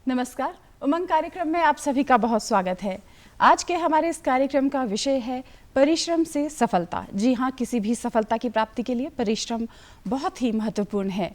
नमस्कार, उमंग कार्यक्रम में आप सभी का बहुत स्वागत है। आज के हमारे इस कार्यक्रम का विषय है परिश्रम से सफलता। जी हाँ, किसी भी सफलता की प्राप्ति के लिए परिश्रम बहुत ही महत्वपूर्ण है।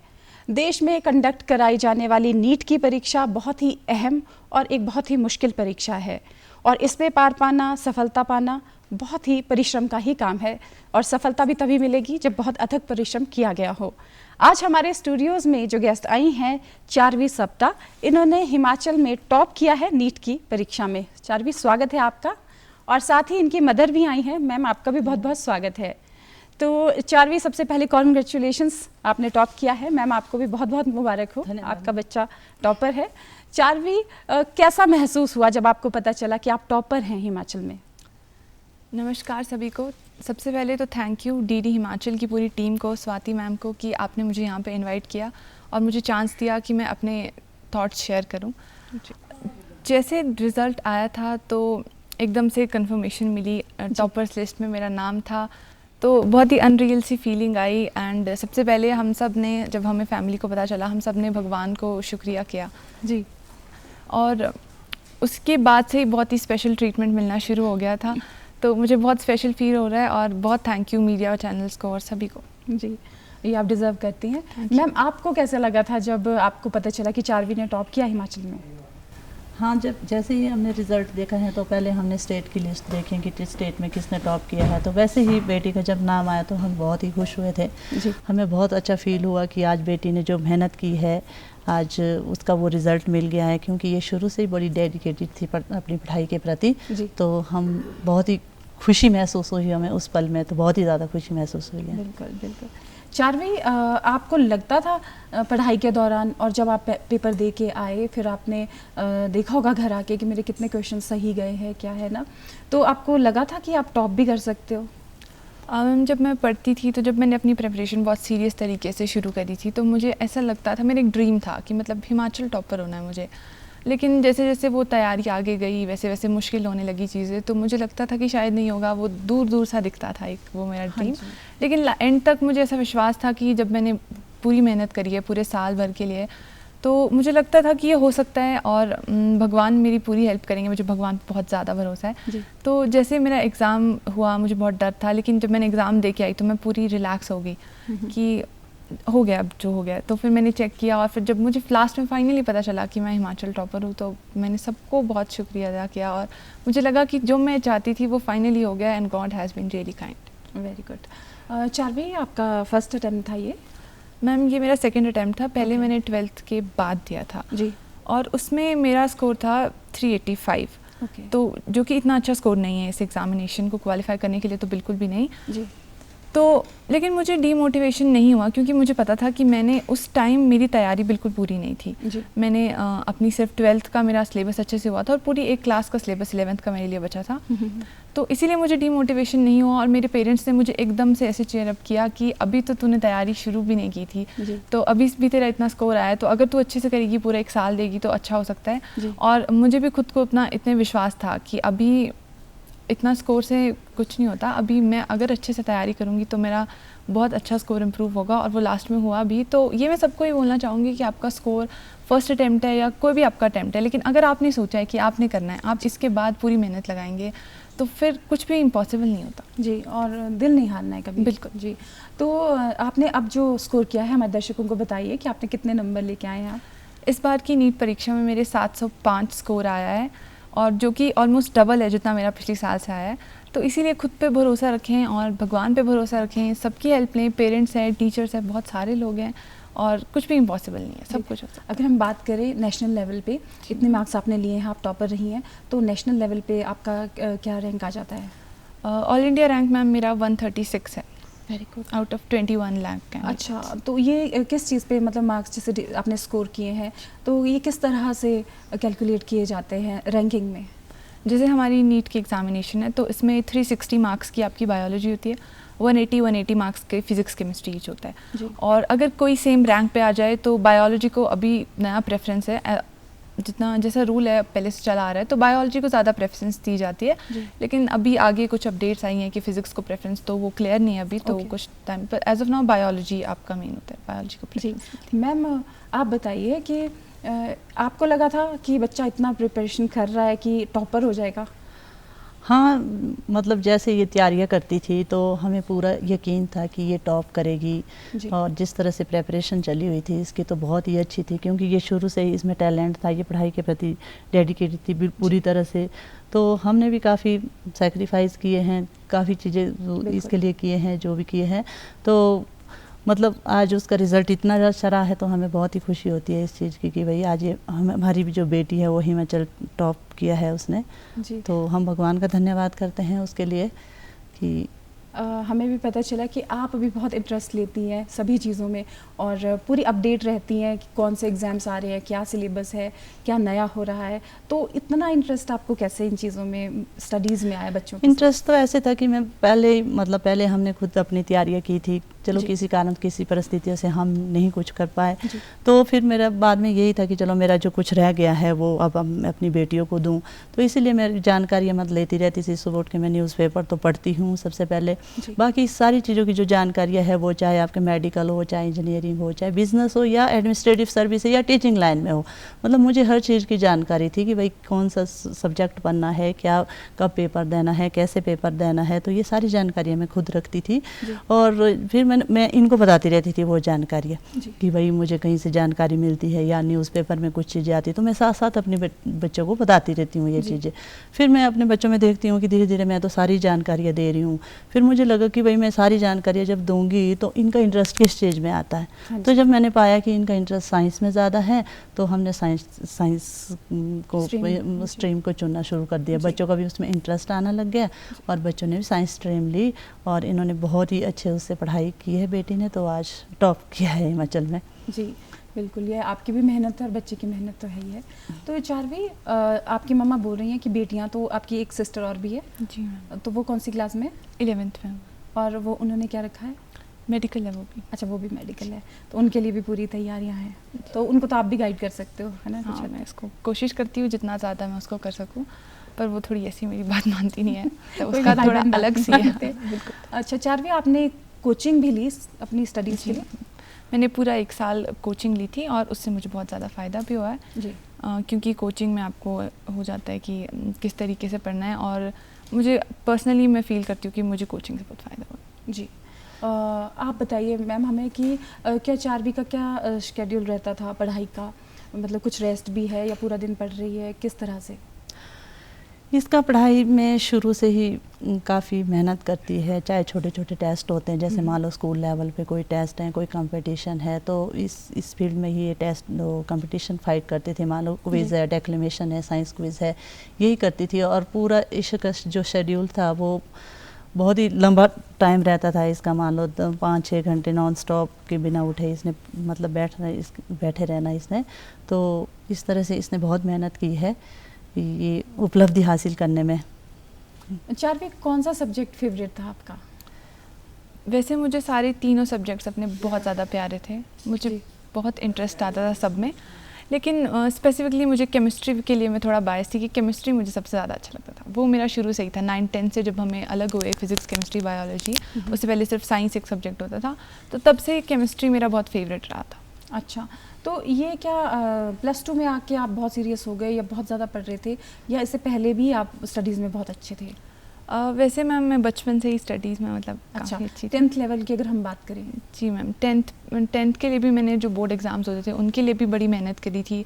देश में कंडक्ट कराई जाने वाली नीट की परीक्षा बहुत ही अहम और एक बहुत ही मुश्किल परीक्षा है और इसमें पार पाना, सफलता पाना बहुत ही परिश्रम का ही काम है और सफलता भी तभी मिलेगी जब बहुत अथक परिश्रम किया गया हो। आज हमारे स्टूडियोज़ में जो गेस्ट आई हैं चारवी सप्ता, इन्होंने हिमाचल में टॉप किया है नीट की परीक्षा में। चारवी, स्वागत है आपका। और साथ ही इनकी मदर भी आई हैं। मैम, आपका भी बहुत बहुत स्वागत है। तो चारवी, सबसे पहले कॉन्ग्रेचुलेशंस, आपने टॉप किया है। मैम, आपको भी बहुत बहुत मुबारक हो, आपका बच्चा टॉपर है। चारवी, कैसा महसूस हुआ जब आपको पता चला कि आप टॉपर हैं हिमाचल में? नमस्कार सभी को। सबसे पहले तो थैंक यू डीडी हिमाचल की पूरी टीम को, स्वाति मैम को, कि आपने मुझे यहाँ पे इनवाइट किया और मुझे चांस दिया कि मैं अपने थॉट्स शेयर करूँ। जैसे रिज़ल्ट आया था तो एकदम से कंफर्मेशन मिली, टॉपर्स लिस्ट में मेरा नाम था, तो बहुत ही अनरियल सी फीलिंग आई। एंड सबसे पहले हम सब ने, जब हमें फैमिली को पता चला, हम सब ने भगवान को शुक्रिया किया जी। और उसके बाद से ही बहुत ही स्पेशल ट्रीटमेंट मिलना शुरू हो गया था, तो मुझे बहुत स्पेशल फील हो रहा है और बहुत थैंक यू मीडिया चैनल्स को और सभी को। जी, ये आप डिज़र्व करती हैं। मैम, आपको कैसा लगा था जब आपको पता चला कि चारवी ने टॉप किया हिमाचल में? हाँ, जब जैसे ही हमने रिज़ल्ट देखा है तो पहले हमने स्टेट की लिस्ट देखी कि स्टेट में किसने टॉप किया है, तो वैसे ही बेटी का जब नाम आया तो हम बहुत ही खुश हुए थे जी। हमें बहुत अच्छा फील हुआ कि आज बेटी ने जो मेहनत की है आज उसका वो रिज़ल्ट मिल गया है, क्योंकि ये शुरू से ही बड़ी डेडिकेटेड थी अपनी पढ़ाई के प्रति। तो हम बहुत ही खुशी महसूस हुई हमें उस पल में, तो बहुत ही ज़्यादा खुशी महसूस हुई है। बिल्कुल बिल्कुल। चारवी, आपको लगता था पढ़ाई के दौरान और जब आप पेपर दे के आए, फिर आपने देखा होगा घर आके कि मेरे कितने क्वेश्चन सही गए हैं, क्या है ना, तो आपको लगा था कि आप टॉप भी कर सकते हो? जब मैं पढ़ती थी तो जब मैंने अपनी प्रिपरेशन बहुत सीरियस तरीके से शुरू करी थी तो मुझे ऐसा लगता था, मेरा एक ड्रीम था कि मतलब हिमाचल टॉपर होना है मुझे। लेकिन जैसे जैसे वो तैयारी आगे गई वैसे वैसे मुश्किल होने लगी चीज़ें, तो मुझे लगता था कि शायद नहीं होगा, वो दूर दूर सा दिखता था एक वो मेरा ड्रीम। लेकिन एंड तक मुझे ऐसा विश्वास था कि जब मैंने पूरी मेहनत करी है पूरे साल भर के लिए, तो मुझे लगता था कि ये हो सकता है और भगवान मेरी पूरी हेल्प करेंगे। मुझे भगवान पर बहुत ज़्यादा भरोसा है। तो जैसे मेरा एग्ज़ाम हुआ, मुझे बहुत डर था, लेकिन जब मैंने एग्ज़ाम दे के आई तो मैं पूरी रिलैक्स हो गई कि हो गया अब जो हो गया। तो फिर मैंने चेक किया और फिर जब मुझे लास्ट में फाइनली पता चला कि मैं हिमाचल टॉपर हूँ, तो मैंने सबको बहुत शुक्रिया अदा किया और मुझे लगा कि जो मैं चाहती थी वो फाइनली हो गया and god has been really kind. Very good. Charvi, आपका फर्स्ट अटैम्प्ट था ये? मैम, ये मेरा सेकंड अटैम्प्ट था। पहले मैंने 12th के बाद दिया था जी, और उसमें मेरा स्कोर था 385। तो जो कि इतना अच्छा स्कोर नहीं है इस एग्जामिनेशन को क्वालिफाई करने के लिए, तो बिल्कुल भी नहीं जी। तो लेकिन मुझे डीमोटिवेशन नहीं हुआ, क्योंकि मुझे पता था कि मैंने उस टाइम मेरी तैयारी बिल्कुल पूरी नहीं थी। मैंने अपनी सिर्फ 12th का मेरा सिलेबस अच्छे से हुआ था और पूरी एक क्लास का सिलेबस 11th का मेरे लिए बचा था। तो इसीलिए मुझे डीमोटिवेशन नहीं हुआ और मेरे पेरेंट्स ने मुझे एकदम से ऐसे चेयर अप किया कि अभी तो तूने तैयारी शुरू भी नहीं की थी, तो अभी भी तेरा इतना स्कोर आया, तो अगर तू अच्छे से करेगी, पूरा एक साल देगी तो अच्छा हो सकता है। और मुझे भी खुद को अपना इतने विश्वास था कि अभी इतना स्कोर से कुछ नहीं होता, अभी मैं अगर अच्छे से तैयारी करूँगी तो मेरा बहुत अच्छा स्कोर इम्प्रूव होगा, और वो लास्ट में हुआ भी। तो ये मैं सबको ही बोलना चाहूँगी कि आपका स्कोर फर्स्ट अटैम्प्ट है या कोई भी आपका अटैम्प्ट है, लेकिन अगर आपने सोचा है कि आपने करना है, आप इसके बाद पूरी मेहनत लगाएंगे, तो फिर कुछ भी इम्पॉसिबल नहीं होता जी। और दिल नहीं हारना है कभी। बिल्कुल जी। तो आपने अब जो स्कोर किया है, हमारे दर्शकों को बताइए कि आपने कितने नंबर लेके आए हैं आप? इस बार की नीट परीक्षा में मेरे 705 स्कोर आया है, और जो कि ऑलमोस्ट डबल है जितना मेरा पिछले साल से आया है। तो इसीलिए खुद पे भरोसा रखें और भगवान पे भरोसा रखें, सबकी हेल्प लें, पेरेंट्स हैं, टीचर्स हैं, बहुत सारे लोग हैं, और कुछ भी इम्पॉसिबल नहीं है, सब कुछ हो सकता है। अगर हम बात करें नेशनल लेवल पे, इतने मार्क्स आपने लिए हैं, आप टॉपर रही हैं, तो नेशनल लेवल पे आपका क्या रैंक आ जाता है? ऑल इंडिया रैंक मैम मेरा 136 है। Very good. Out of 21 lakh. अच्छा, तो ये किस चीज़ पे, मतलब मार्क्स जैसे आपने स्कोर किए हैं, तो ये किस तरह से कैलकुलेट किए जाते हैं रैंकिंग में? जैसे हमारी नीट की एग्जामिनेशन है तो इसमें 360 मार्क्स की आपकी बायोलॉजी होती है, 180 मार्क्स के फिजिक्स केमिस्ट्री होता है। और अगर कोई सेम रैंक पे आ जाए तो बायोलॉजी को अभी नया प्रेफरेंस है, जितना जैसा रूल है पहले से चला आ रहा है, तो बायोलॉजी को ज़्यादा प्रेफरेंस दी जाती है। लेकिन अभी आगे कुछ अपडेट्स आई हैं कि फिजिक्स को प्रेफरेंस, तो वो क्लियर नहीं है अभी, तो कुछ टाइम पर एज ऑफ नाउ बायोलॉजी आपका मेन होता है, बायोलॉजी को प्रेफरेंस। मैम, आप बताइए कि आपको लगा था कि बच्चा इतना प्रिपरेशन कर रहा है कि टॉपर हो जाएगा? हाँ, मतलब जैसे ये तैयारियां करती थी तो हमें पूरा यकीन था कि ये टॉप करेगी। और जिस तरह से प्रेपरेशन चली हुई थी इसकी तो बहुत ही अच्छी थी, क्योंकि ये शुरू से ही इसमें टैलेंट था, ये पढ़ाई के प्रति डेडिकेटेड थी पूरी तरह से। तो हमने भी काफ़ी सेक्रीफाइस किए हैं, काफ़ी चीज़ें इसके लिए किए हैं, जो भी किए हैं। तो मतलब आज उसका रिज़ल्ट इतना अच्छा रहा है तो हमें बहुत ही खुशी होती है इस चीज़ की कि भाई आज ये हमारी भी जो बेटी है वो हिमाचल टॉप किया है उसने जी। तो हम भगवान का धन्यवाद करते हैं उसके लिए कि हमें भी पता चला कि आप अभी बहुत इंटरेस्ट लेती हैं सभी चीज़ों में और पूरी अपडेट रहती हैं कि कौन से एग्ज़ाम्स आ रहे हैं, क्या सिलेबस है, क्या नया हो रहा है। तो इतना इंटरेस्ट आपको कैसे इन चीज़ों में, स्टडीज़ में आया बच्चों के? इंटरेस्ट तो ऐसे था कि मैं पहले हमने खुद अपनी तैयारियां की थी, चलो किसी कारण किसी परिस्थितियों से हम नहीं कुछ कर पाए, तो फिर मेरा बाद में यही था कि चलो मेरा जो कुछ रह गया है वो अब मैं अपनी बेटियों को दूं। तो इसीलिए मैं जानकारियाँ मतलब लेती रहती थी। सुबह उठ के मैं न्यूज़पेपर तो पढ़ती हूँ सबसे पहले, बाकी सारी चीज़ों की जो जानकारियाँ है वो चाहे आपके मेडिकल हो, चाहे इंजीनियरिंग हो, चाहे बिजनेस हो, या एडमिनिस्ट्रेटिव सर्विस है, या टीचिंग लाइन में हो, मतलब मुझे हर चीज़ की जानकारी थी कि भाई कौन सा सब्जेक्ट पढ़ना है, क्या कब पेपर देना है, कैसे पेपर देना है। तो ये सारी जानकारियाँ मैं खुद रखती थी और फिर मैं इनको बताती रहती थी वो जानकारियाँ कि भाई मुझे कहीं से जानकारी मिलती है या न्यूज़पेपर में कुछ चीज़ें आती, तो मैं साथ साथ अपने बच्चों को बताती रहती हूँ ये चीज़ें। फिर मैं अपने बच्चों में देखती हूँ कि धीरे धीरे मैं तो सारी जानकारियाँ दे रही हूँ। फिर मुझे लगा कि भाई मैं सारी जानकारियाँ जब दूँगी तो इनका इंटरेस्ट किस चीज़ में आता है। तो जब मैंने पाया कि इनका इंटरेस्ट साइंस में ज़्यादा है तो हमने साइंस को स्ट्रीम को चुनना शुरू कर दिया। बच्चों का भी उसमें इंटरेस्ट आना लग गया और बच्चों ने भी साइंस स्ट्रीम ली और इन्होंने बहुत ही अच्छे उससे पढ़ाई की है बेटी ने, तो आज टॉप किया है हिमाचल में। जी बिल्कुल, ये आपकी भी मेहनत है और बच्चे की मेहनत तो है ही है। तो चारवी, आपकी मम्मा बोल रही हैं कि बेटियां, तो आपकी एक सिस्टर और भी है जी, तो वो कौन सी क्लास में? 11th में। और वो उन्होंने क्या रखा है? मेडिकल है वो भी। अच्छा, वो भी मेडिकल है, तो उनके लिए भी पूरी तैयारियां हैं, तो उनको तो आप भी गाइड कर सकते हो, है ना? हाँ, मैं इसको कोशिश करती हूँ जितना ज़्यादा मैं उसको कर सकूँ, पर वो थोड़ी ऐसी मेरी बात मानती नहीं है तो उसका थोड़ा अलग सी है। बिल्कुल। अच्छा चारवी, आपने कोचिंग भी ली अपनी स्टडीज़ के लिए? मैंने पूरा 1 साल कोचिंग ली थी और उससे मुझे बहुत ज़्यादा फ़ायदा भी हुआ है जी। क्योंकि कोचिंग में आपको हो जाता है कि किस तरीके से पढ़ना है और मुझे पर्सनली मैं फ़ील करती हूँ कि मुझे कोचिंग से बहुत फ़ायदा हुआ जी। आप बताइए मैम हमें कि क्या चारवी का क्या शेड्यूल रहता था पढ़ाई का, मतलब कुछ रेस्ट भी है या पूरा दिन पढ़ रही है, किस तरह से? इसका पढ़ाई में शुरू से ही काफ़ी मेहनत करती है, चाहे छोटे छोटे टेस्ट होते हैं, जैसे मान लो स्कूल लेवल पे कोई टेस्ट है, कोई कंपटीशन है, तो इस फील्ड में ही ये टेस्ट कंपटीशन फाइट करते थे। मान लो क्विज़ है, डेक्लेमेशन है, साइंस क्विज़ है, यही करती थी। और पूरा इसका जो शेड्यूल था वो बहुत ही लंबा टाइम रहता था इसका। मान लो 5-6 घंटे नॉन स्टॉप के बिना उठे इसने मतलब बैठे रहना इसने, तो इस तरह से इसने बहुत मेहनत की है ये उपलब्धि हासिल करने में। चारवी, कौन सा सब्जेक्ट फेवरेट था आपका? वैसे मुझे सारे तीनों सब्जेक्ट्स अपने बहुत ज़्यादा प्यारे थे, मुझे बहुत इंटरेस्ट आता था सब में, लेकिन स्पेसिफिकली मुझे केमिस्ट्री के लिए मैं थोड़ा बायस थी कि केमिस्ट्री मुझे सबसे ज़्यादा अच्छा लगता था। वो मेरा शुरू से ही था, 9-10 से जब हमें अलग हुए फिज़िक्स केमिस्ट्री बायोलॉजी, उससे पहले सिर्फ साइंस एक सब्जेक्ट होता था, तो तब से केमिस्ट्री मेरा बहुत फेवरेट रहा था। अच्छा, तो ये क्या +2 में आके आप बहुत सीरियस हो गए या बहुत ज़्यादा पढ़ रहे थे, या इससे पहले भी आप स्टडीज़ में बहुत अच्छे थे? वैसे मैम मैं बचपन से ही स्टडीज़ में मतलब अच्छा, काफ़ी अच्छी 10th लेवल की अगर हम बात करें? जी मैम, 10th के लिए भी मैंने जो बोर्ड एग्ज़ाम्स होते थे उनके लिए भी बड़ी मेहनत करी थी।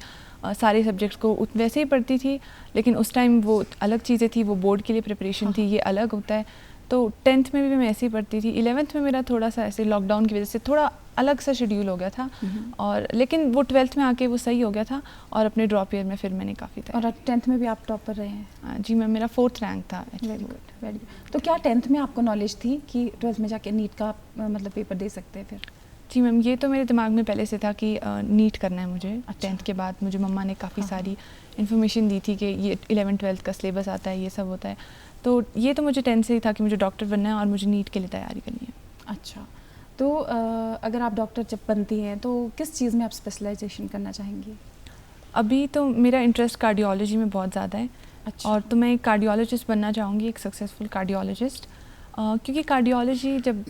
सारे सब्जेक्ट्स को वैसे ही पढ़ती थी, लेकिन उस टाइम वो अलग चीज़ें थी, वो बोर्ड के लिए प्रिपरेशन थी, ये अलग होता है। तो 10th में भी मैं ऐसे ही पढ़ती थी। 11th में मेरा थोड़ा सा ऐसे लॉकडाउन की वजह से थोड़ा अलग सा शेड्यूल हो गया था, और लेकिन वो 12th में आके वो सही हो गया था और अपने ड्रॉप ईयर में फिर मैंने काफ़ी था। और 10th में भी आप टॉपर रहे हैं? जी मैम, मेरा 4th रैंक था। Very good, very good. तो क्या 10th में आपको नॉलेज थी कि 12th में जाके नीट का मतलब पेपर दे सकते हैं फिर? जी मैम, ये तो मेरे दिमाग में पहले से था कि नीट करना है मुझे। 10th के बाद मुझे मम्मा ने काफ़ी सारी इन्फॉर्मेशन दी थी कि ये 11th-12th का सिलेबस आता है, ये सब होता है, तो ये तो मुझे 10th से ही था कि मुझे डॉक्टर बनना है और मुझे नीट के लिए तैयारी करनी है। अच्छा, तो अगर आप डॉक्टर जब बनती हैं तो किस चीज़ में आप स्पेशलाइजेशन करना चाहेंगी? अभी तो मेरा इंटरेस्ट कार्डियोलॉजी में बहुत ज़्यादा है। अच्छा। और तो मैं एक कार्डियोलॉजिस्ट बनना चाहूँगी, एक सक्सेसफुल कार्डियोलॉजिस्ट। क्योंकि कार्डियोलॉजी जब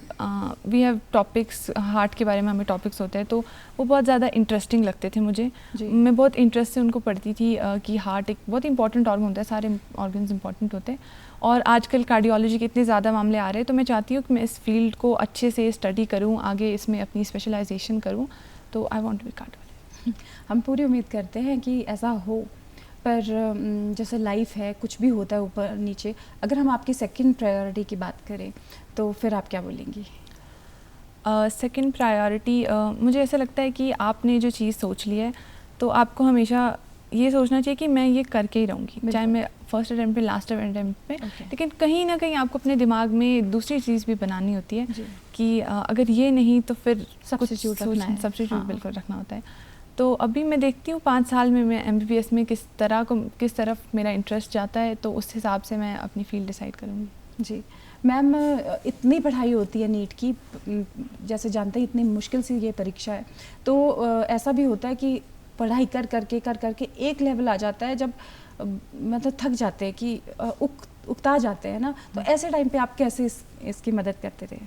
वी हैव टॉपिक्स, हार्ट के बारे में हमें टॉपिक्स होते हैं तो वो बहुत ज़्यादा इंटरेस्टिंग लगते थे मुझे। मैं बहुत इंटरेस्ट से उनको पढ़ती थी कि हार्ट एक बहुत इंपॉर्टेंट ऑर्गन होता है, सारे ऑर्गन्स इंपॉर्टेंट होते हैं और आजकल कार्डियोलॉजी के इतने ज़्यादा मामले आ रहे हैं, तो मैं चाहती हूँ कि मैं इस फील्ड को अच्छे से स्टडी करूँ, आगे इसमें अपनी स्पेशलाइजेशन करूँ, तो I want to be cardiology. हम पूरी उम्मीद करते हैं कि ऐसा हो, पर जैसे लाइफ है, कुछ भी होता है ऊपर नीचे। अगर हम आपकी सेकंड प्रायोरिटी की बात करें तो फिर आप क्या बोलेंगी? सेकंड प्रायोरिटी मुझे ऐसा लगता है कि आपने जो चीज़ सोच ली है तो आपको हमेशा ये सोचना चाहिए कि मैं ये करके ही रहूँगी, चाहे मैं फर्स्ट अटेम्प्ट पे, लास्ट अटेम्प्ट पे, लेकिन कहीं ना कहीं आपको अपने दिमाग में दूसरी चीज़ भी बनानी होती है कि अगर ये नहीं तो फिर सब्स्टिट्यूट बिल्कुल रखना होता है। तो अभी मैं देखती हूँ 5 साल में मैं MBBS में किस तरफ मेरा इंटरेस्ट जाता है, तो उस हिसाब से मैं अपनी फील्ड डिसाइड करूँगी। जी मैम, इतनी पढ़ाई होती है नीट की, जैसे जानते हैं इतनी मुश्किल से ये परीक्षा है, तो ऐसा भी होता है कि पढ़ाई कर करके एक लेवल आ जाता है जब मतलब थक जाते हैं कि उकता जाते हैं ना, तो ऐसे टाइम पे आप कैसे इसकी मदद करते थे?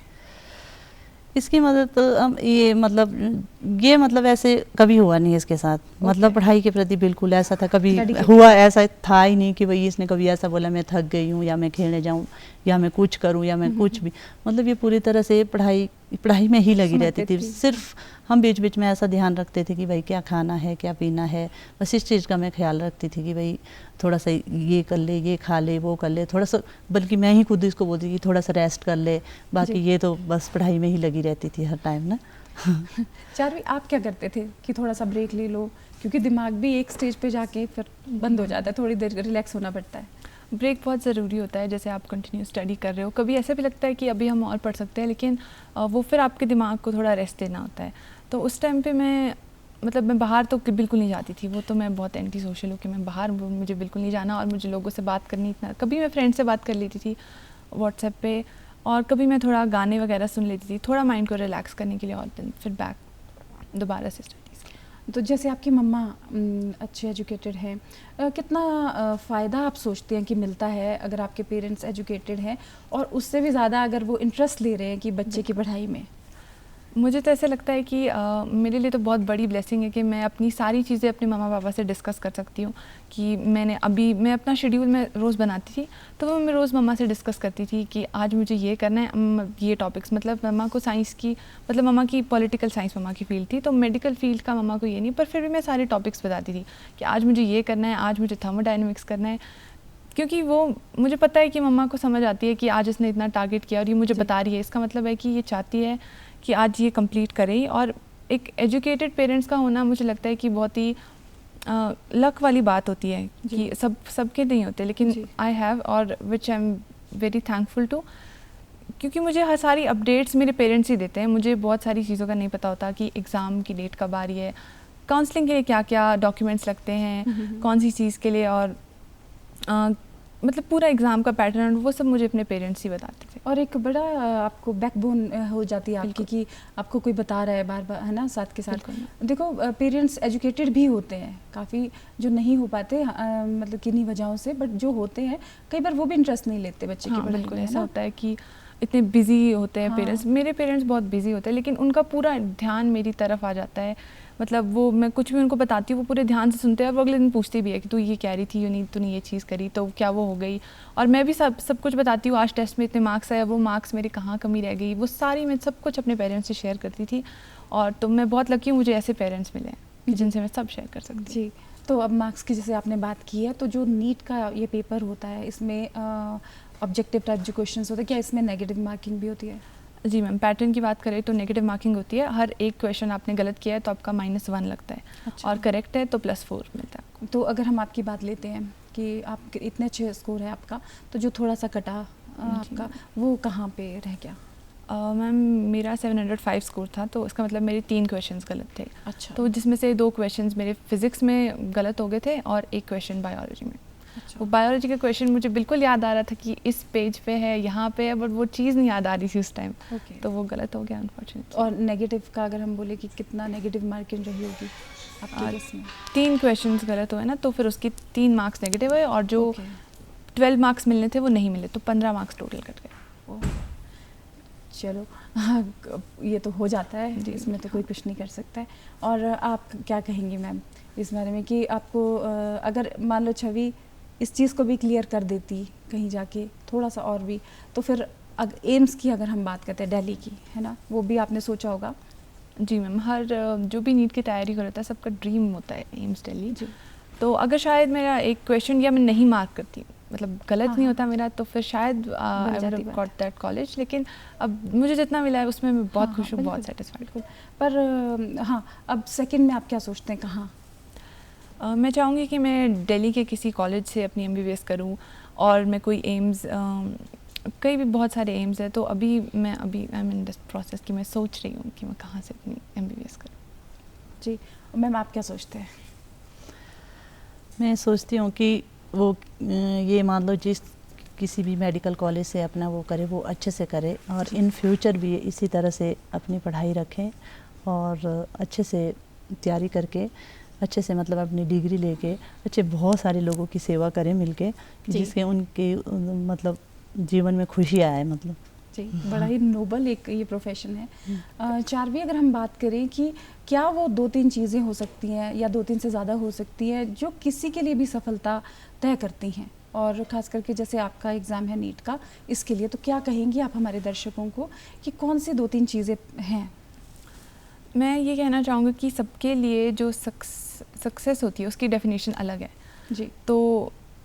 इसकी मदद तो हम ये मतलब ऐसे कभी हुआ नहीं इसके साथ। मतलब पढ़ाई के प्रति बिल्कुल ऐसा था, कभी हुआ ऐसा था ही नहीं कि भाई इसने कभी ऐसा बोला मैं थक गई हूँ या मैं खेलने जाऊँ या मैं कुछ करूँ या मैं कुछ भी, मतलब ये पूरी तरह से पढ़ाई में ही लगी रहती थी। सिर्फ हम बीच बीच में ऐसा ध्यान रखते थे कि भाई क्या खाना है, क्या पीना है, बस इस चीज़ का मैं ख्याल रखती थी कि भाई थोड़ा सा ये कर ले, ये खा ले, वो कर ले, थोड़ा सा, बल्कि मैं ही खुद इसको बोलती कि थोड़ा सा रेस्ट कर ले, बाकी ये तो बस पढ़ाई में ही लगी रहती थी हर टाइम ना। चारवी, आप क्या करते थे कि थोड़ा सा ब्रेक ले लो, क्योंकि दिमाग भी एक स्टेज पे जाके फिर बंद हो जाता है, थोड़ी देर रिलैक्स होना पड़ता है। ब्रेक बहुत ज़रूरी होता है। जैसे आप कंटिन्यू स्टडी कर रहे हो, कभी ऐसा भी लगता है कि अभी हम और पढ़ सकते हैं, लेकिन वो फिर आपके दिमाग को थोड़ा रेस्ट देना होता है। तो उस टाइम पे मैं बाहर तो बिल्कुल नहीं जाती थी, वो तो मैं बहुत एंटी सोशल हूँ कि मैं बाहर, मुझे बिल्कुल नहीं जाना, और मुझे लोगों से बात करनी इतना, कभी मैं फ्रेंड से बात कर लेती थी व्हाट्सएप पे, और कभी मैं थोड़ा गाने वगैरह सुन लेती थी थोड़ा माइंड को रिलैक्स करने के लिए, और दिन फिर बैक दोबारा से स्टडीज़। तो जैसे आपकी मम्मा अच्छे एजुकेटेड हैं, कितना फ़ायदा आप सोचते हैं कि मिलता है अगर आपके पेरेंट्स एजुकेटेड हैं, और उससे भी ज़्यादा अगर वो इंटरेस्ट ले रहे हैं कि बच्चे की पढ़ाई में? मुझे तो ऐसा लगता है कि मेरे लिए तो बहुत बड़ी ब्लेसिंग है कि मैं अपनी सारी चीज़ें अपने मामा पापा से डिस्कस कर सकती हूँ। कि मैं अपना शेड्यूल में रोज़ बनाती थी, तो वो मैं रोज़ मम्मा से डिस्कस करती थी कि आज मुझे ये करना है, ये टॉपिक्स, मतलब मम्मा को साइंस की, मतलब मम्मा की पॉलिटिकल साइंस मम्मा की फील्ड थी, तो मेडिकल फील्ड का मम्मा को ये नहीं, पर फिर भी मैं सारे टॉपिक्स बताती थी कि आज मुझे ये करना है, आज मुझे थर्मोडायनेमिक्स करना है, क्योंकि वो मुझे पता है कि मम्मा को समझ आती है कि आज इसने इतना टारगेट किया और ये मुझे बता रही है, इसका मतलब है कि ये चाहती है कि आज ये कंप्लीट करें। और एक एजुकेटेड पेरेंट्स का होना मुझे लगता है कि बहुत ही लक वाली बात होती है कि सबके नहीं होते, लेकिन आई हैव, और which I am very thankful to, क्योंकि मुझे हर सारी अपडेट्स मेरे पेरेंट्स ही देते हैं। मुझे बहुत सारी चीज़ों का नहीं पता होता कि एग्ज़ाम की डेट कब आ रही है, काउंसलिंग के लिए क्या क्या डॉक्यूमेंट्स लगते हैं, कौन सी चीज़ के लिए, और मतलब पूरा एग्ज़ाम का पैटर्न, वो सब मुझे अपने पेरेंट्स ही बताते थे। और एक बड़ा आपको बैकबोन हो जाती है आपकी कि आपको कोई बता रहा है बार बार, है ना, साथ के साथ। देखो पेरेंट्स एजुकेटेड भी होते हैं काफ़ी, जो नहीं हो पाते मतलब किन्हीं वजहों से, बट जो होते हैं कई बार वो भी इंटरेस्ट नहीं लेते बच्चे की पढ़ाई में। ऐसा होता है कि इतने बिजी होते हैं पेरेंट्स, मेरे पेरेंट्स बहुत बिजी होते हैं, लेकिन उनका पूरा ध्यान मेरी तरफ आ जाता है। मतलब वो, मैं कुछ भी उनको बताती हूँ वो पूरे ध्यान से सुनते हैं, और वो अगले दिन पूछते भी है कि तू ये कह रही थी, नहीं तूने ये चीज़ करी तो क्या वो हो गई, और मैं भी सब कुछ बताती हूँ, आज टेस्ट में इतने मार्क्स आए, वो मार्क्स मेरे कहाँ कमी रह गई, वो सारी मैं सब कुछ अपने पेरेंट्स से शेयर करती थी। और तो मैं बहुत लकी हूँ, मुझे ऐसे पेरेंट्स मिले हैं जिनसे मैं सब शेयर कर सकती हूँ। जी, तो अब मार्क्स की जैसे आपने बात की है, तो जो नीट का ये पेपर होता है, इसमें ऑब्जेक्टिव टाइप जो क्वेश्चन होते हैं, क्या इसमें नेगेटिव मार्किंग भी होती है? जी मैम, पैटर्न की बात करें तो नेगेटिव मार्किंग होती है। हर एक क्वेश्चन आपने गलत किया है तो आपका -1 लगता है। अच्छा। और करेक्ट है तो +4 मिलता है। तो अगर हम आपकी बात लेते हैं कि आप इतने अच्छे स्कोर है आपका, तो जो थोड़ा सा कटा आपका, वो कहाँ पे रह गया? मैम मेरा 705 स्कोर था, तो इसका मतलब मेरे 3 क्वेश्चंस गलत थे। अच्छा। तो जिसमें से 2 क्वेश्चंस मेरे फिजिक्स में गलत हो गए थे और 1 क्वेश्चन बायोलॉजी में। अच्छा। वो बायोलॉजी का क्वेश्चन मुझे बिल्कुल याद आ रहा था कि इस पेज पे है, यहाँ पे है, बट वो चीज़ नहीं याद आ रही थी उस टाइम। तो वो गलत हो गया अनफॉर्चुनेटली। और नेगेटिव का अगर हम बोले कि कितना नेगेटिव मार्किंग रही होगी आपके केस में? 3 क्वेश्चंस गलत हुए ना, तो फिर उसकी 3 मार्क्स नेगेटिव हुए, और जो 12 मार्क्स मिलने थे वो नहीं मिले, तो 15 मार्क्स टोटल कट गए। चलो हाँ, ये तो हो जाता है जी, इसमें तो कोई कुछ नहीं कर सकता है। और आप क्या कहेंगी मैम इस बारे में कि आपको अगर मान लो छवि इस चीज़ को भी क्लियर कर देती कहीं जाके थोड़ा सा और भी, तो फिर एम्स की अगर हम बात करते हैं दिल्ली की, है ना, वो भी आपने सोचा होगा? जी मैम, हर जो भी नीट की तैयारी करता है सबका ड्रीम होता है एम्स दिल्ली। तो अगर शायद मेरा एक क्वेश्चन या मैं नहीं मार्क करती, मतलब गलत नहीं होता मेरा, तो फिर शायद I would have got that college. लेकिन अब मुझे जितना मिला है उसमें मैं बहुत खुश हूँ, बहुत सेटिस्फाइड। पर हाँ, अब सेकंड में आप क्या सोचते हैं कहाँ? मैं चाहूँगी कि मैं दिल्ली के किसी कॉलेज से अपनी MBBS करूँ, और मैं कोई एम्स, कई भी बहुत सारे एम्स है, तो अभी I am in this process कि मैं सोच रही हूँ कि मैं कहाँ से अपनी MBBS करूँ। जी मैम, आप क्या सोचते हैं? मैं सोचती हूँ कि वो ये मान लो जिस किसी भी मेडिकल कॉलेज से अपना वो करे, वो अच्छे से करे, और इन फ्यूचर भी इसी तरह से अपनी पढ़ाई रखें और अच्छे से तैयारी करके अच्छे से मतलब अपनी डिग्री लेके अच्छे बहुत सारे लोगों की सेवा करें मिलके, जिसके उनके मतलब जीवन में खुशी आए। मतलब जी, बड़ा ही नोबल एक ये प्रोफेशन है। चारवी, अगर हम बात करें कि क्या वो 2-3 चीज़ें हो सकती हैं या 2-3 से ज़्यादा हो सकती हैं जो किसी के लिए भी सफलता तय करती हैं, और ख़ास करके जैसे आपका एग्ज़ाम है नीट का, इसके लिए तो क्या कहेंगी आप हमारे दर्शकों को कि कौन सी 2-3 चीज़ें हैं? मैं ये कहना चाहूँगी कि सबके लिए जो सक्सेस होती है उसकी डेफिनेशन अलग है जी। तो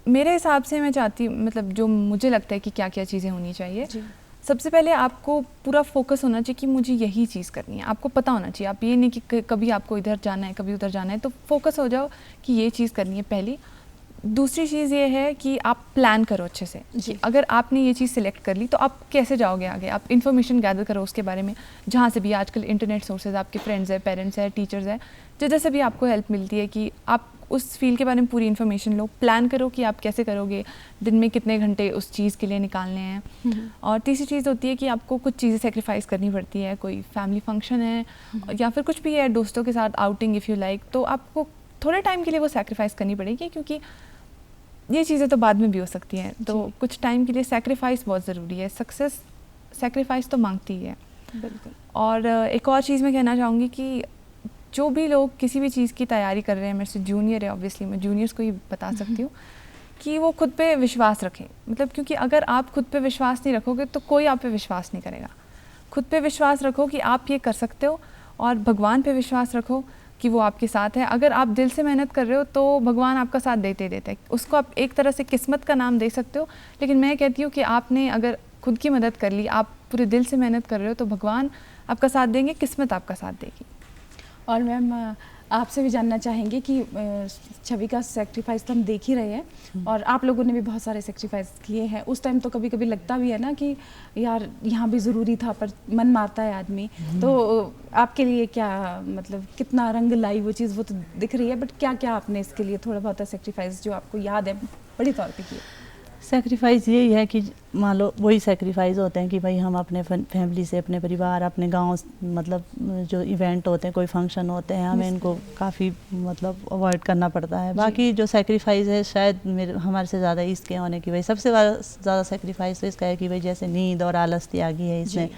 मेरे हिसाब से मैं चाहती हूँ, मतलब जो मुझे लगता है कि क्या क्या चीज़ें होनी चाहिए। सबसे पहले आपको पूरा फोकस होना चाहिए कि मुझे यही चीज़ करनी है। आपको पता होना चाहिए, आप ये नहीं कि कभी आपको इधर जाना है कभी उधर जाना है, तो फोकस हो जाओ कि ये चीज़ करनी है पहली। दूसरी चीज़ ये है कि आप प्लान करो अच्छे से कि अगर आपने ये चीज़ सिलेक्ट कर ली तो आप कैसे जाओगे आगे। आप इन्फॉर्मेशन गैदर करो उसके बारे में, जहाँ से भी आजकल इंटरनेट सोर्सेज, आपके फ्रेंड्स है, पेरेंट्स है, टीचर्स है, जिधर से भी आपको हेल्प मिलती है कि आप उस फील्ड के बारे में पूरी इन्फॉर्मेशन लो, प्लान करो कि आप कैसे करोगे, दिन में कितने घंटे उस चीज़ के लिए निकालने हैं। और तीसरी चीज़ होती है कि आपको कुछ चीज़ें सेक्रीफाइस करनी पड़ती है, कोई फैमिली फंक्शन है या फिर कुछ भी है, दोस्तों के साथ आउटिंग इफ़ यू लाइक, तो आपको थोड़े टाइम के लिए वो सेक्रीफाइस करनी पड़ेगी, क्योंकि ये चीज़ें तो बाद में भी हो सकती हैं। तो कुछ टाइम के लिए सेक्रीफाइस बहुत ज़रूरी है। सक्सेस सेक्रीफाइस तो मांगती है। बिल्कुल। और एक और चीज़ मैं कहना चाहूँगी कि जो भी लोग किसी भी चीज़ की तैयारी कर रहे हैं, मेरे से जूनियर है, ऑब्वियसली मैं जूनियर्स को ही बता सकती हूँ कि वो खुद पे विश्वास रखें। मतलब क्योंकि अगर आप खुद पे विश्वास नहीं रखोगे तो कोई आप पे विश्वास नहीं करेगा। खुद पे विश्वास रखो कि आप ये कर सकते हो, और भगवान पे विश्वास रखो कि वो आपके साथ है। अगर आप दिल से मेहनत कर रहे हो तो भगवान आपका साथ देते देते हैं। उसको आप एक तरह से किस्मत का नाम दे सकते हो, लेकिन मैं कहती हूँ कि आपने अगर खुद की मदद कर ली, आप पूरे दिल से मेहनत कर रहे हो, तो भगवान आपका साथ देंगे, किस्मत आपका साथ देगी। और मैम आपसे भी जानना चाहेंगे कि छवि का सेक्रीफाइस तो हम देख ही रहे हैं, और आप लोगों ने भी बहुत सारे सेक्रीफाइस किए हैं। उस टाइम तो कभी कभी लगता भी है ना कि यार यहाँ भी ज़रूरी था, पर मन मारता है आदमी। तो आपके लिए क्या, मतलब कितना रंग लाई वो चीज़, वो तो दिख रही है, बट क्या क्या आपने इसके लिए थोड़ा बहुत सेक्रीफाइस जो आपको याद है बड़ी तौर पर किए? सेक्रीफाइस यही है कि मान लो वही सेक्रीफाइस होते हैं कि भाई हम अपने फैमिली से, अपने परिवार, अपने गांव, मतलब जो इवेंट होते हैं, कोई फंक्शन होते हैं, हमें इनको काफ़ी मतलब अवॉइड करना पड़ता है। बाकी जो सेक्रीफाइस है शायद हमारे से ज़्यादा इसके होने की वजह, सबसे ज़्यादा सेक्रीफाइस तो इसका है कि भाई जैसे नींद और आलस त्यागी है इसने,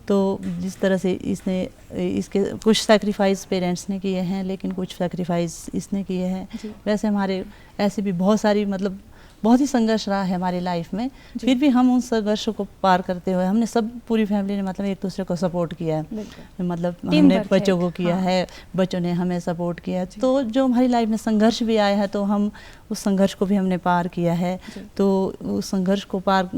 तो जिस तरह से इसके कुछ सेक्रीफाइस पेरेंट्स ने किए हैं, लेकिन कुछ सेक्रीफाइस इसने किए हैं। वैसे हमारे ऐसे भी बहुत सारी मतलब बहुत ही संघर्ष रहा है हमारी लाइफ में, फिर भी हम उन संघर्ष को पार करते हुए हमने सब पूरी फैमिली ने मतलब एक दूसरे को सपोर्ट किया है। मतलब हमने बच्चों को किया है, बच्चों ने हमें सपोर्ट किया है। तो जो हमारी लाइफ में संघर्ष भी आया है तो हम उस संघर्ष को भी हमने पार किया है। तो उस संघर्ष को पार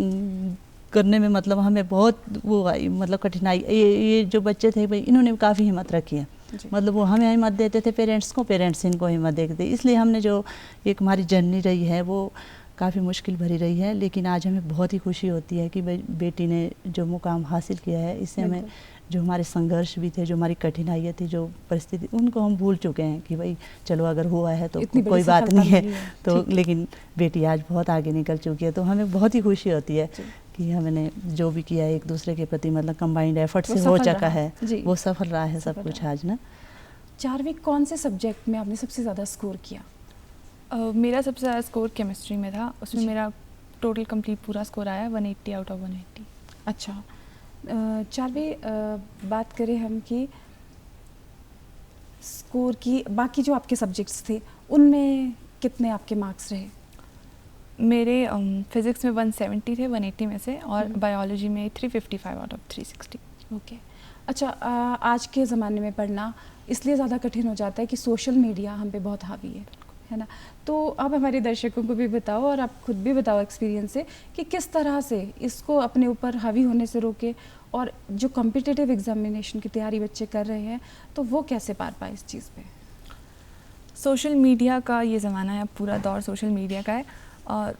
करने में मतलब हमें बहुत वो आई, मतलब कठिनाई। ये जो बच्चे थे भाई, इन्होंने काफ़ी हिम्मत रखी है। मतलब वो हमें हिम्मत देते थे पेरेंट्स को, पेरेंट्स इनको हिम्मत देते थे। इसलिए हमने जो एक हमारी जर्नी रही है वो काफ़ी मुश्किल भरी रही है, लेकिन आज हमें बहुत ही खुशी होती है कि बेटी ने जो मुकाम हासिल किया है, इससे हमें जो हमारे संघर्ष भी थे, जो हमारी कठिनाइयाँ थी, जो परिस्थिति, उनको हम भूल चुके हैं कि भाई चलो अगर हुआ है तो कोई बात नहीं है। तो लेकिन बेटी आज बहुत आगे निकल चुकी है, तो हमें बहुत ही खुशी होती है कि हमने जो भी किया है एक दूसरे के प्रति, मतलब कंबाइंड एफर्ट से हो चुका है, वो सफल रहा है सब कुछ आज ना। चारवी, कौन से सब्जेक्ट में आपने सबसे ज़्यादा स्कोर किया? मेरा सबसे ज़्यादा स्कोर केमिस्ट्री में था। उसमें मेरा टोटल कंप्लीट पूरा स्कोर आया 180 आउट ऑफ 180। अच्छा, चारवी, बात करें हम कि स्कोर की, बाकी जो आपके सब्जेक्ट्स थे उनमें कितने आपके मार्क्स रहे? मेरे फिज़िक्स में 170 थे 180 में से, और बायोलॉजी में 355 आउट ऑफ 360। ओके। अच्छा, आज के ज़माने में पढ़ना इसलिए ज़्यादा कठिन हो जाता है कि सोशल मीडिया हम पे बहुत हावी है ना? तो अब हमारे दर्शकों को भी बताओ और आप खुद भी बताओ एक्सपीरियंस से कि किस तरह से इसको अपने ऊपर हावी होने से रोके, और जो कॉम्पिटिटिव एग्जामिनेशन की तैयारी बच्चे कर रहे हैं तो वो कैसे पार पाए इस चीज़ पे? सोशल मीडिया का ये ज़माना है, अब पूरा दौर सोशल मीडिया का है। और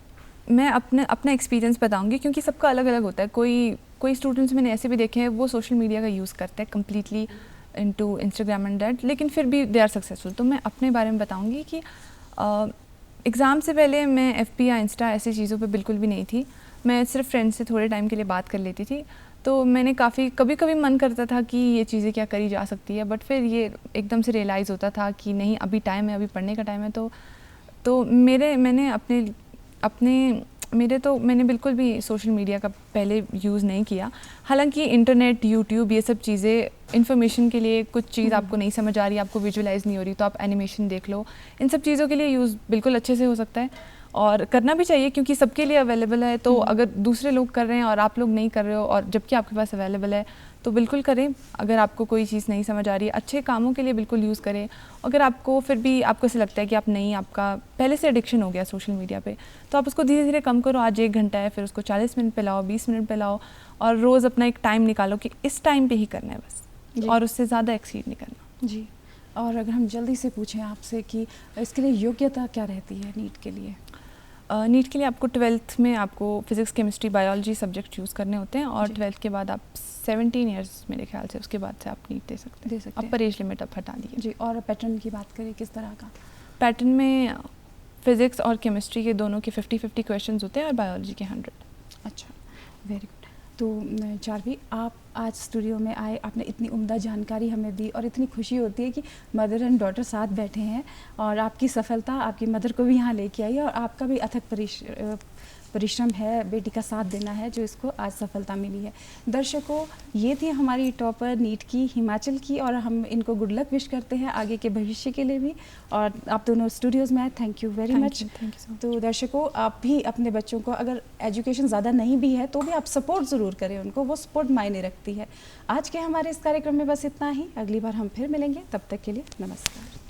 मैं अपना एक्सपीरियंस बताऊंगी क्योंकि सबका अलग अलग होता है। कोई स्टूडेंट्स मैंने ऐसे भी देखे हैं वो सोशल मीडिया का यूज़ करते हैं completely into Instagram and that, लेकिन फिर भी दे आर सक्सेसफुल। तो मैं अपने बारे में बताऊंगी कि एग्ज़ाम से पहले मैं FB या इंस्टा ऐसी चीज़ों पे बिल्कुल भी नहीं थी। मैं सिर्फ फ्रेंड्स से थोड़े टाइम के लिए बात कर लेती थी। तो मैंने कभी कभी मन करता था कि ये चीज़ें क्या करी जा सकती है, बट फिर ये एकदम से रियलाइज़ होता था कि नहीं, अभी टाइम है, अभी पढ़ने का टाइम है। तो मैंने बिल्कुल भी सोशल मीडिया का पहले यूज़ नहीं किया। हालांकि इंटरनेट, यूट्यूब, ये सब चीज़ें इन्फॉर्मेशन के लिए, कुछ चीज़ आपको नहीं समझ आ रही, आपको विजुअलाइज़ नहीं हो रही तो आप एनिमेशन देख लो, इन सब चीज़ों के लिए यूज़ बिल्कुल अच्छे से हो सकता है और करना भी चाहिए क्योंकि सबके लिए अवेलेबल है। तो अगर दूसरे लोग कर रहे हैं और आप लोग नहीं कर रहे हो और जबकि आपके पास अवेलेबल है तो बिल्कुल करें। अगर आपको कोई चीज़ नहीं समझ आ रही है, अच्छे कामों के लिए बिल्कुल यूज़ करें। अगर आपको फिर भी आपको ऐसे लगता है कि आपका पहले से एडिक्शन हो गया सोशल मीडिया पे, तो आप उसको धीरे धीरे कम करो। आज 1 घंटा है, फिर उसको 40 मिनट पे लाओ, 20 मिनट पे लाओ, और रोज़ अपना एक टाइम निकालो कि इस टाइम पे ही करना है बस, और उससे ज़्यादा एक्सीड नहीं करना। जी। और अगर हम जल्दी से पूछें आपसे कि इसके लिए योग्यता क्या रहती है नीट के लिए? नीट के लिए आपको 12th में आपको physics, chemistry, biology subject choose करने होते हैं, और 12th के बाद आप 17 ईयर्स मेरे ख्याल से उसके बाद से आप नीट दे सकते हैं। अपर एज लिमिट अब हटा दी है। जी। और पैटर्न की बात करें किस तरह का? पैटर्न में फिज़िक्स और केमिस्ट्री के दोनों के 50-50 क्वेश्चंस होते हैं और बायोलॉजी के 100। अच्छा, वेरी गुड। तो चारवी, आप आज स्टूडियो में आए, आपने इतनी उम्दा जानकारी हमें दी और इतनी खुशी होती है कि मदर एंड डॉटर साथ बैठे हैं और आपकी सफलता आपकी मदर को भी यहाँ लेके आई और आपका भी अथक परिश्रम है, बेटी का साथ देना है जो इसको आज सफलता मिली है। दर्शकों, ये थी हमारी टॉपर नीट की, हिमाचल की, और हम इनको गुड लक विश करते हैं आगे के भविष्य के लिए भी। और आप दोनों स्टूडियोज़ में आए, थैंक यू वेरी मच। तो दर्शकों, आप भी अपने बच्चों को, अगर एजुकेशन ज़्यादा नहीं भी है तो भी आप सपोर्ट ज़रूर करें उनको, वो सपोर्ट मायने रखती है। आज के हमारे इस कार्यक्रम में बस इतना ही। अगली बार हम फिर मिलेंगे, तब तक के लिए नमस्कार।